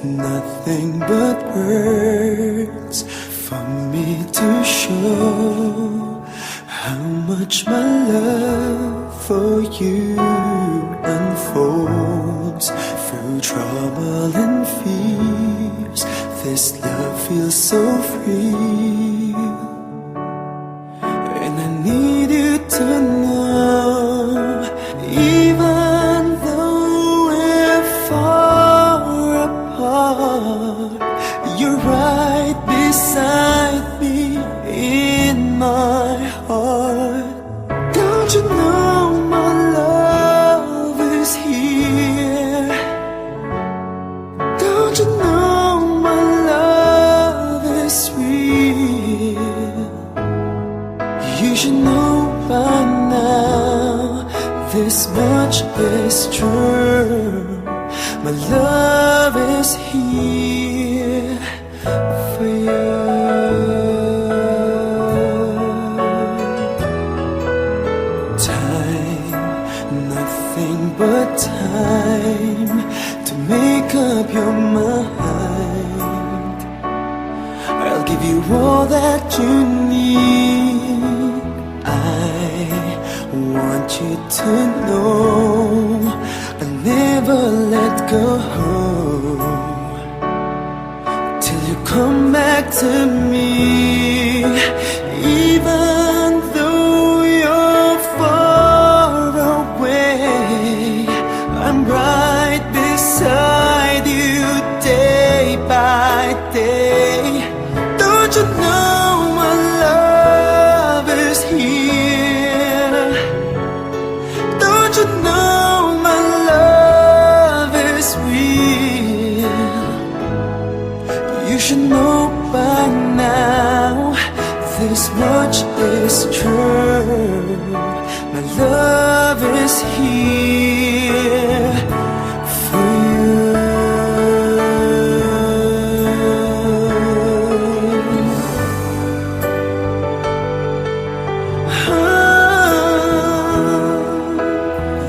nothing but words for me to show how much my love for you unfolds through trouble and fears. This love feels so free, and I need you to know, even though we're far apart, you're right beside me in my heart. Don't you know my love is here? Don't you know my love is real? You should know by now, this much is true. My love is here for you. Time, nothing but time to make up your mind. I'll give you all that you need. I want you to know I'll never let go till you come back to me. Even though you're far away, I'm right beside you day by day. Don't you know my love is here? Don't you know my love is real? You should know by now, this much is true. My love is here for you.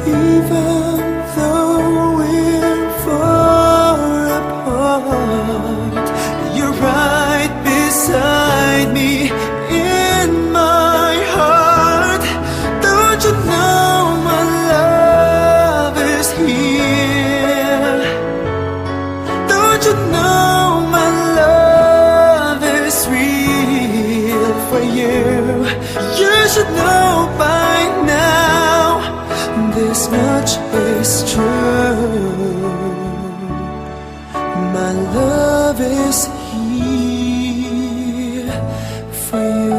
Even though we're far apart, you're right beside me in my heart. Don't you know my love is here? Don't you know my love is real for you? You should know by now, this much is true. My love is here for you.